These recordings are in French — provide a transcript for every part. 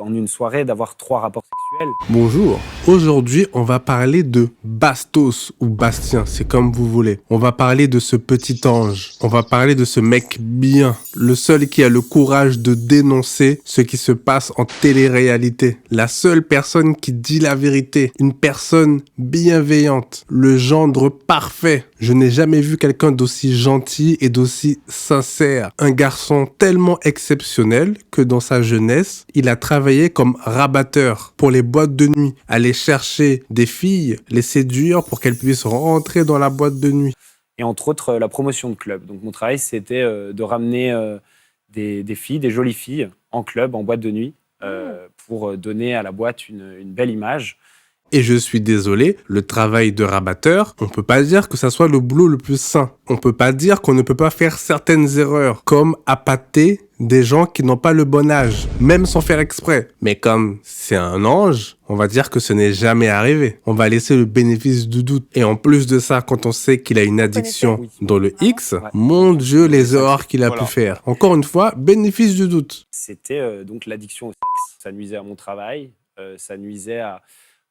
en une soirée d'avoir 3 rapports sexuels. Bonjour, aujourd'hui on va parler de Bastos ou Bastien, c'est comme vous voulez. On va parler de ce petit ange, on va parler de ce mec bien, le seul qui a le courage de dénoncer ce qui se passe en télé-réalité. La seule personne qui dit la vérité, une personne bienveillante, le gendre parfait. Je n'ai jamais vu quelqu'un d'aussi gentil et d'aussi sincère. Un garçon tellement exceptionnel que dans sa jeunesse, il a travaillé comme rabatteur pour les boîtes de nuit. Aller chercher des filles, les séduire pour qu'elles puissent rentrer dans la boîte de nuit. Et entre autres, la promotion de club. Donc mon travail, c'était de ramener des filles, des jolies filles, en club, en boîte de nuit, pour donner à la boîte une belle image. Et je suis désolé, le travail de rabatteur, on peut pas dire que ça soit le boulot le plus sain. On peut pas dire qu'on ne peut pas faire certaines erreurs, comme appâter des gens qui n'ont pas le bon âge, même sans faire exprès. Mais comme c'est un ange, on va dire que ce n'est jamais arrivé. On va laisser le bénéfice du doute. Et en plus de ça, quand on sait qu'il a une addiction dans le X, mon Dieu, les erreurs qu'il a pu faire. Encore une fois, bénéfice du doute. C'était donc l'addiction au sexe. Ça nuisait à mon travail, ça nuisait à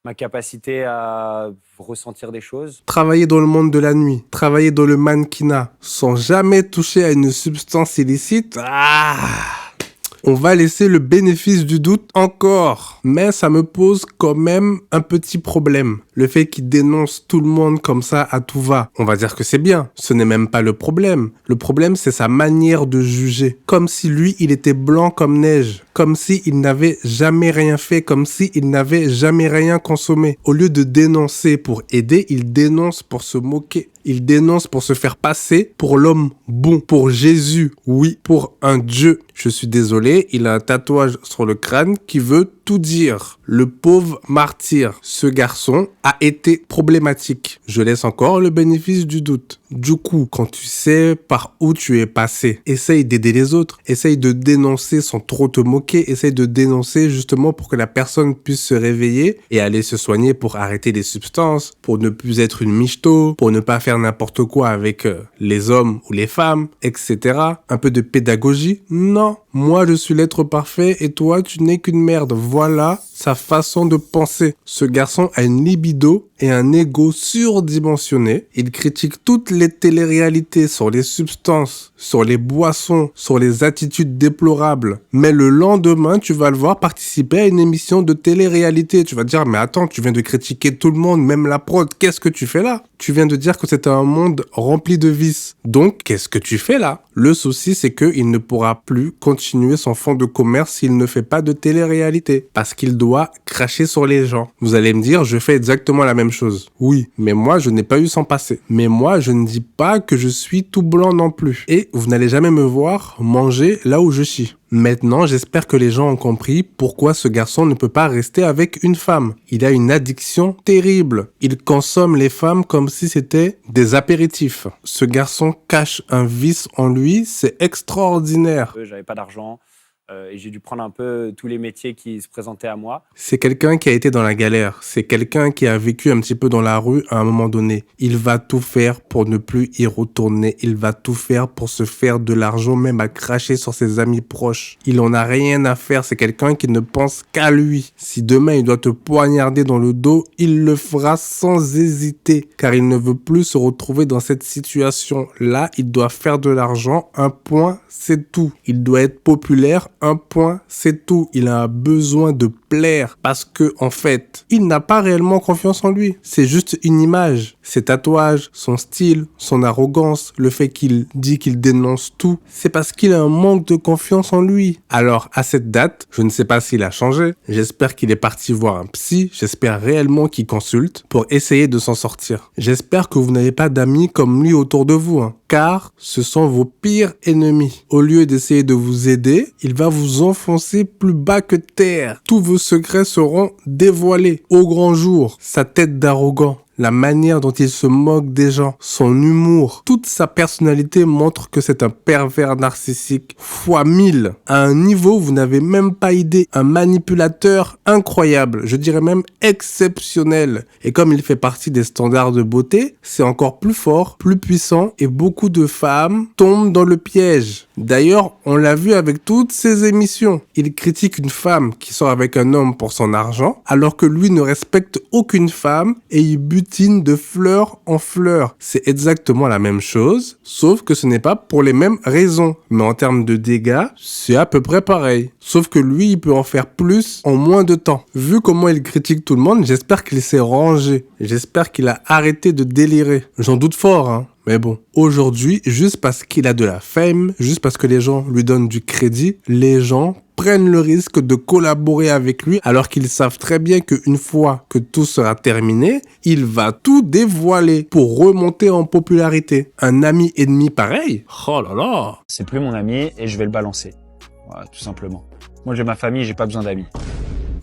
ma capacité à ressentir des choses. Travailler dans le monde de la nuit, travailler dans le mannequinat, sans jamais toucher à une substance illicite, on va laisser le bénéfice du doute encore. Mais ça me pose quand même un petit problème. Le fait qu'il dénonce tout le monde comme ça à tout va. On va dire que c'est bien. Ce n'est même pas le problème. Le problème, c'est sa manière de juger. Comme si lui, il était blanc comme neige. Comme s'il n'avait jamais rien fait. Comme s'il n'avait jamais rien consommé. Au lieu de dénoncer pour aider, il dénonce pour se moquer. Il dénonce pour se faire passer pour l'homme bon, pour Jésus, oui, pour un Dieu. Je suis désolé, il a un tatouage sur le crâne qui veut tout dire. Le pauvre martyr, ce garçon a été problématique. Je laisse encore le bénéfice du doute. Du coup, quand tu sais par où tu es passé, essaye d'aider les autres, essaye de dénoncer sans trop te moquer, essaye de dénoncer justement pour que la personne puisse se réveiller et aller se soigner pour arrêter les substances, pour ne plus être une michto, pour ne pas faire n'importe quoi avec les hommes ou les femmes, etc. Un peu de pédagogie? Non. Moi, je suis l'être parfait et toi, tu n'es qu'une merde. Voilà sa façon de penser. Ce garçon a une libido et un ego surdimensionné. Il critique toutes les téléréalités sur les substances, sur les boissons, sur les attitudes déplorables. Mais le lendemain, tu vas le voir participer à une émission de téléréalité. Tu vas te dire, mais attends, tu viens de critiquer tout le monde, même la prod. Qu'est-ce que tu fais là? Tu viens de dire que c'est un monde rempli de vices. Donc, qu'est-ce que tu fais là? Le souci, c'est qu'il ne pourra plus continuer son fonds de commerce s'il ne fait pas de télé-réalité. Parce qu'il doit cracher sur les gens. Vous allez me dire, je fais exactement la même chose. Oui, mais moi, je n'ai pas eu son passé. Mais moi, je ne dis pas que je suis tout blanc non plus. Et vous n'allez jamais me voir manger là où je chie. Maintenant, j'espère que les gens ont compris pourquoi ce garçon ne peut pas rester avec une femme. Il a une addiction terrible. Il consomme les femmes comme si c'était des apéritifs. Ce garçon cache un vice en lui, c'est extraordinaire. J'avais pas d'argent. Et j'ai dû prendre un peu tous les métiers qui se présentaient à moi. C'est quelqu'un qui a été dans la galère. C'est quelqu'un qui a vécu un petit peu dans la rue à un moment donné. Il va tout faire pour ne plus y retourner. Il va tout faire pour se faire de l'argent, même à cracher sur ses amis proches. Il en a rien à faire. C'est quelqu'un qui ne pense qu'à lui. Si demain il doit te poignarder dans le dos, il le fera sans hésiter. Car il ne veut plus se retrouver dans cette situation. Là, il doit faire de l'argent. Un point, c'est tout. Il doit être populaire. Un point, c'est tout. Il a besoin de plaire parce que, en fait, il n'a pas réellement confiance en lui. C'est juste une image. Ses tatouages, son style, son arrogance, le fait qu'il dit qu'il dénonce tout, c'est parce qu'il a un manque de confiance en lui. Alors, à cette date, je ne sais pas s'il a changé. J'espère qu'il est parti voir un psy. J'espère réellement qu'il consulte pour essayer de s'en sortir. J'espère que vous n'avez pas d'amis comme lui autour de vous, car ce sont vos pires ennemis. Au lieu d'essayer de vous aider, il va vous enfoncer plus bas que terre. Tous vos secrets seront dévoilés au grand jour. Sa tête d'arrogant, la manière dont il se moque des gens, son humour, toute sa personnalité montre que c'est un pervers narcissique fois 1000. À un niveau, vous n'avez même pas idée. Un manipulateur incroyable, je dirais même exceptionnel. Et comme il fait partie des standards de beauté, c'est encore plus fort, plus puissant et beaucoup de femmes tombent dans le piège. D'ailleurs, on l'a vu avec toutes ses émissions. Il critique une femme qui sort avec un homme pour son argent, alors que lui ne respecte aucune femme et il butine de fleur en fleur. C'est exactement la même chose, sauf que ce n'est pas pour les mêmes raisons. Mais en termes de dégâts, c'est à peu près pareil. Sauf que lui, il peut en faire plus en moins de temps. Vu comment il critique tout le monde, j'espère qu'il s'est rangé. J'espère qu'il a arrêté de délirer. J'en doute fort, hein. Mais bon, aujourd'hui, juste parce qu'il a de la fame, juste parce que les gens lui donnent du crédit, les gens prennent le risque de collaborer avec lui alors qu'ils savent très bien qu'une fois que tout sera terminé, il va tout dévoiler pour remonter en popularité. Un ami ennemi pareil? Oh là là! C'est plus mon ami et je vais le balancer. Voilà, tout simplement. Moi, j'ai ma famille, j'ai pas besoin d'amis.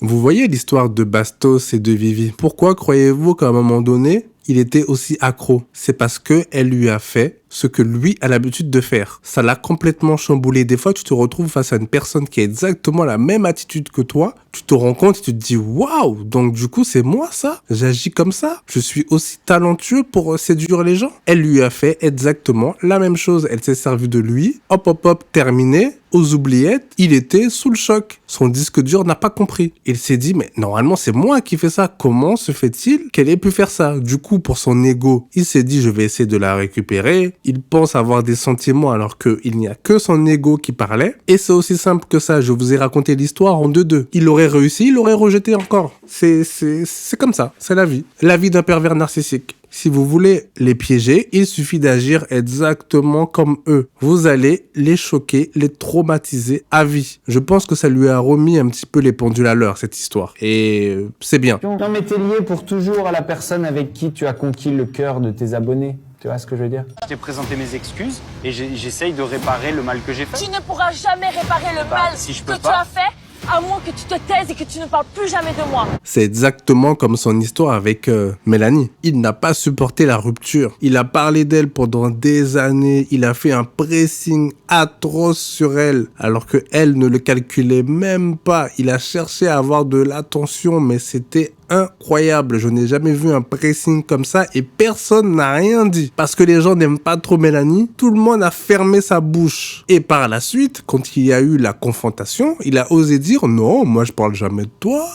Vous voyez l'histoire de Bastos et de Vivi. Pourquoi croyez-vous qu'à un moment donné, il était aussi accro? C'est parce que elle lui a fait ce que lui a l'habitude de faire. Ça l'a complètement chamboulé. Des fois, tu te retrouves face à une personne qui a exactement la même attitude que toi. Tu te rends compte et tu te dis, waouh, donc du coup, c'est moi ça? J'agis comme ça? Je suis aussi talentueux pour séduire les gens? Elle lui a fait exactement la même chose. Elle s'est servie de lui. Hop, hop, hop, terminé. Aux oubliettes, il était sous le choc. Son disque dur n'a pas compris. Il s'est dit, mais normalement, c'est moi qui fais ça. Comment se fait-il qu'elle ait pu faire ça? Du coup, pour son ego, il s'est dit, je vais essayer de la récupérer. Il pense avoir des sentiments alors qu'il n'y a que son ego qui parlait. Et c'est aussi simple que ça. Je vous ai raconté l'histoire en 2-2. Il aurait réussi, il aurait rejeté encore. C'est comme ça. C'est la vie. La vie d'un pervers narcissique. Si vous voulez les piéger, il suffit d'agir exactement comme eux. Vous allez les choquer, les traumatiser à vie. Je pense que ça lui a remis un petit peu les pendules à l'heure, cette histoire. Et c'est bien. Non mais t'es lié pour toujours à la personne avec qui tu as conquis le cœur de tes abonnés. Tu vois ce que je veux dire? Je t'ai présenté mes excuses et j'essaye de réparer le mal que j'ai fait. Tu ne pourras jamais réparer le mal si je que peux tu as fait, à moins que tu te taises et que tu ne parles plus jamais de moi. C'est exactement comme son histoire avec Mélanie. Il n'a pas supporté la rupture. Il a parlé d'elle pendant des années. Il a fait un pressing atroce sur elle, alors que elle ne le calculait même pas. Il a cherché à avoir de l'attention, mais c'était incroyable. Je n'ai jamais vu un pressing comme ça et personne n'a rien dit. Parce que les gens n'aiment pas trop Mélanie, tout le monde a fermé sa bouche. Et par la suite, quand il y a eu la confrontation, il a osé dire non, moi je parle jamais de toi,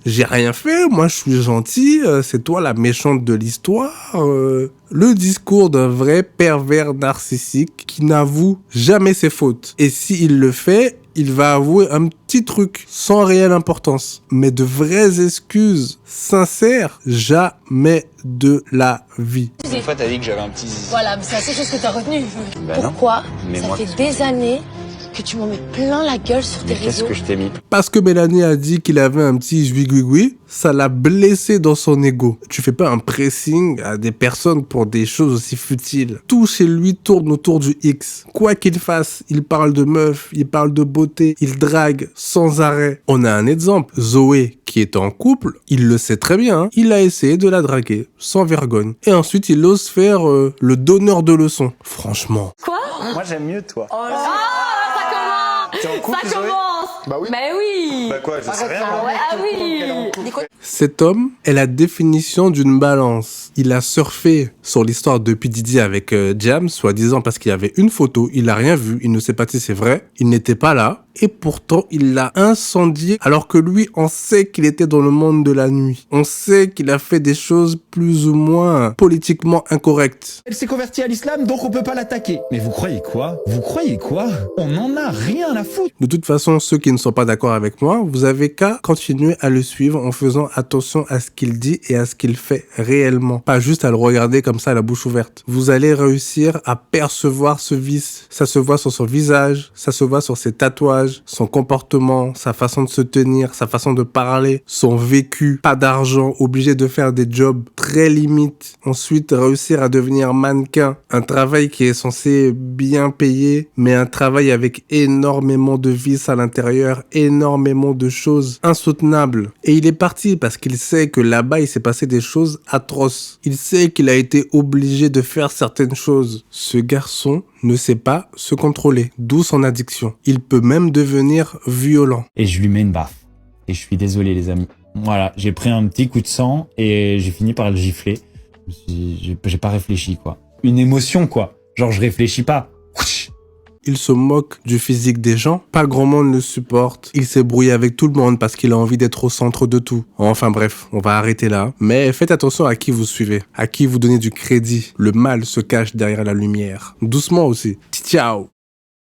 j'ai rien fait, moi je suis gentil, c'est toi la méchante de l'histoire. Le discours d'un vrai pervers narcissique qui n'avoue jamais ses fautes. Et s'il le fait, il va avouer un petit truc sans réelle importance. Mais de vraies excuses sincères, jamais de la vie. Une fois, t'as dit que j'avais un petit zizi. Voilà, mais c'est la seule chose que tu as retenue. Bah non. Pourquoi? Mais ça moi, fait des années que tu m'en mets plein la gueule sur tes Mais qu'est-ce réseaux. que je t'ai mis? Parce que Mélanie a dit qu'il avait un petit zouigouigoui, ça l'a blessé dans son ego. Tu fais pas un pressing à des personnes pour des choses aussi futiles. Tout chez lui tourne autour du X. Quoi qu'il fasse, il parle de meufs, il parle de beauté, il drague sans arrêt. On a un exemple. Zoé, qui est en couple, il le sait très bien, hein, il a essayé de la draguer, sans vergogne. Et ensuite, il ose faire le donneur de leçons. Franchement. Quoi? Moi, j'aime mieux toi. Oh là, ça commence! T'es en couple, Ça Zoé? commence! Bah oui. Mais oui! Bah quoi, je sais rien. Ah ouais, ah oui! Cet homme est la définition d'une balance. Il a surfé sur l'histoire de P. Diddy avec Jam, soi-disant parce qu'il y avait une photo, il n'a rien vu, il ne sait pas si c'est vrai, il n'était pas là. Et pourtant, il l'a incendié alors que lui, on sait qu'il était dans le monde de la nuit. On sait qu'il a fait des choses plus ou moins politiquement incorrectes. Elle s'est convertie à l'islam, donc on peut pas l'attaquer. Mais vous croyez quoi? Vous croyez quoi? On n'en a rien à foutre. De toute façon, ceux qui ne sont pas d'accord avec moi, vous avez qu'à continuer à le suivre en faisant attention à ce qu'il dit et à ce qu'il fait réellement. Pas juste à le regarder comme ça, la bouche ouverte. Vous allez réussir à percevoir ce vice. Ça se voit sur son visage, ça se voit sur ses tatouages, son comportement, sa façon de se tenir, sa façon de parler, son vécu, pas d'argent, obligé de faire des jobs très limites. Ensuite, réussir à devenir mannequin, un travail qui est censé bien payer, mais un travail avec énormément de vices à l'intérieur, énormément de choses insoutenables. Et il est parti parce qu'il sait que là-bas, il s'est passé des choses atroces. Il sait qu'il a été obligé de faire certaines choses. Ce garçon ne sait pas se contrôler, d'où son addiction. Il peut même devenir violent. Et je lui mets une baffe. Et je suis désolé les amis. Voilà, j'ai pris un petit coup de sang et j'ai fini par le gifler. J'ai pas réfléchi quoi. Une émotion quoi. Genre je réfléchis pas. il se moque du physique des gens. Pas grand monde le supporte. Il s'est brouillé avec tout le monde parce qu'il a envie d'être au centre de tout. Enfin bref, on va arrêter là. Mais faites attention à qui vous suivez, à qui vous donnez du crédit. Le mal se cache derrière la lumière. Doucement aussi. Ciao.